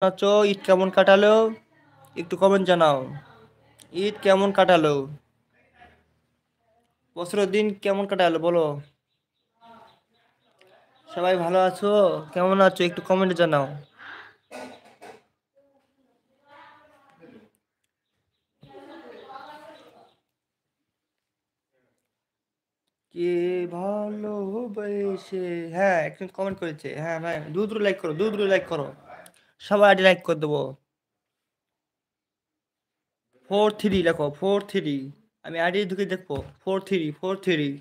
আছো? ঈদ কেমন কাটালো? একটু কমেন্ট জানাও। ঈদ কেমন কাটালো? বছরের দিন কেমন কাটালো বলো। সবাই ভালো আছো? কেমন আছো একটু কমেন্টে জানাও। কে ভালোবেসে, হ্যাঁ একজন কমেন্ট করেছে, হ্যাঁ ভাই দ্রুত লাইক করো, দ্রুত লাইক করো, সবাই আইডি লাইক করে দেবো। 4-3 লেখো, 4-3। আমি আইডি ঢুকে দেখবো। 4-3, 4-3,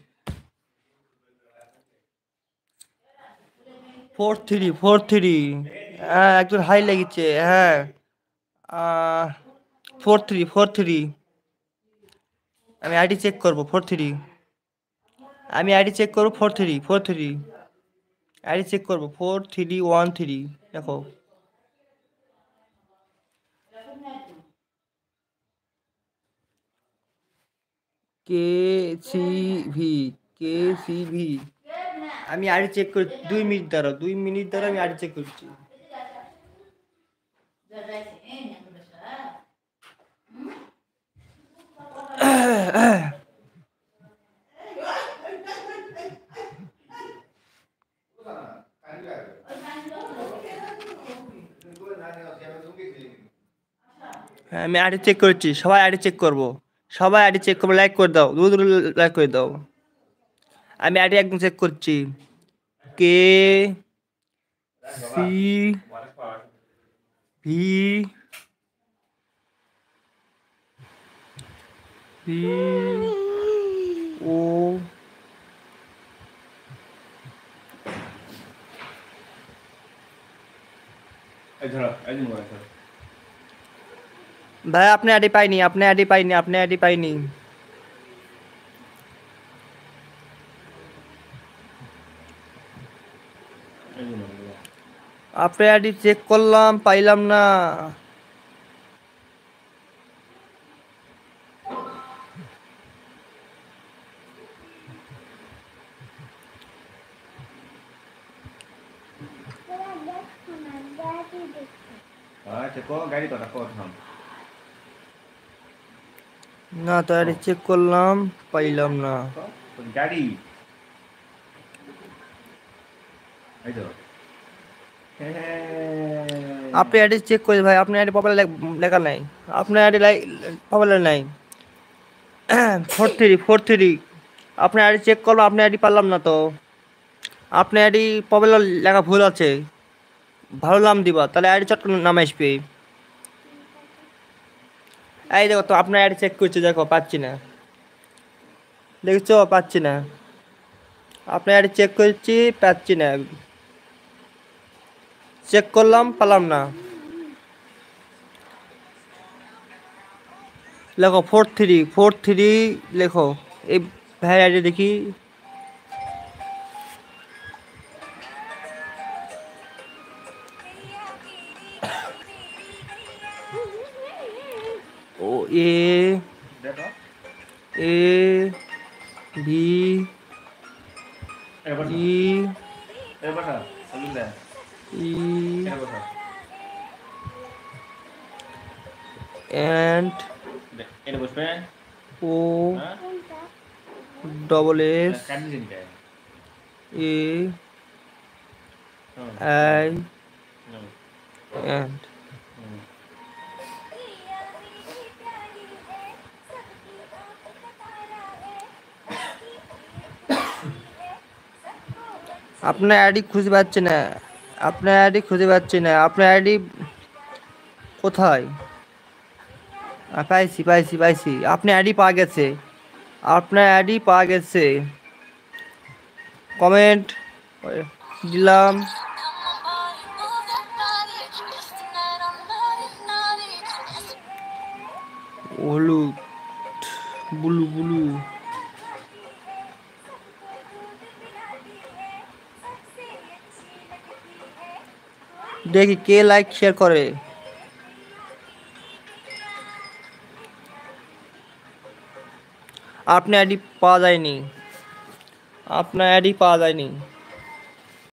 4-3, 4-3। হ্যাঁ একজন হাই লেগেছে, হ্যাঁ। 4-3, 4-3। আমি আইডি চেক করবো। 4-3। আমি আইডি চেক করবো। 4-3, 4-3। আইডি চেক করবো। 4-3-1-3 দেখো। K C V, K C V. আমি আইডি চেক করি। 2 মিনিট দাঁড়াও, 2 মিনিট দাঁড়াও, আমি আইডি চেক করছি। হ্যাঁ আমি আইডি চেক করছি, সবাই আইডি চেক করবো। সবাই আইডি চেক করবো, লাইক করে দাও, দ্রুত লাইক করে দাও। আমি আইডি একদম চেক করছি। কে সি ভি ভি ও ভাই আপনি আইডি পাইনি, আপনি আইডি পাইনি, আপনি আইডি পাইনি। আপনি আইডি চেক করলাম, পাইলাম না। না তো আইডি চেক করলাম, পাইলাম না। গাড়ি আপনি আইডি চেক করে ভাই, আপনি আইডি প্রবলেম লেখা নাই, আপনার আইডি প্রবলেম নাই। 4-3, 4-3। আপনি আইডি চেক করলাম, আপনি আইডি পারলাম না তো। আপনি আইডি প্রবলেম লেখা ভুল আছে, ভালো নাম দিবা তাহলে আইডি চট করে নাম আসবে। এই দেখো তো আপনার আইডি চেক করছি, দেখো পাচ্ছি না, দেখছো পাচ্ছি না। আপনার আইডি চেক করছি, পাচ্ছি না। চেক করলাম, পেলাম না। লেখো 4-3, 4-3 লেখো। এই ভাই আইডি দেখি। O A A V E E and O double S A I and আপনার আইডি খুঁজে পাচ্ছি না, আপনার আইডি খুঁজে পাচ্ছি না, আপনার আইডি কোথায়? পাইছি পাইছি পাইছি, আপনার আইডি পাওয়া গেছে, আপনার আইডি পাওয়া গেছে। কমেন্ট দিলাম। হলুদ ব্লু ব্লু। দেখি কে লাইক শেয়ার করে। আপনার আইডি পাওয়া যায়নি, আপনার আইডি পাওয়া যায়নি।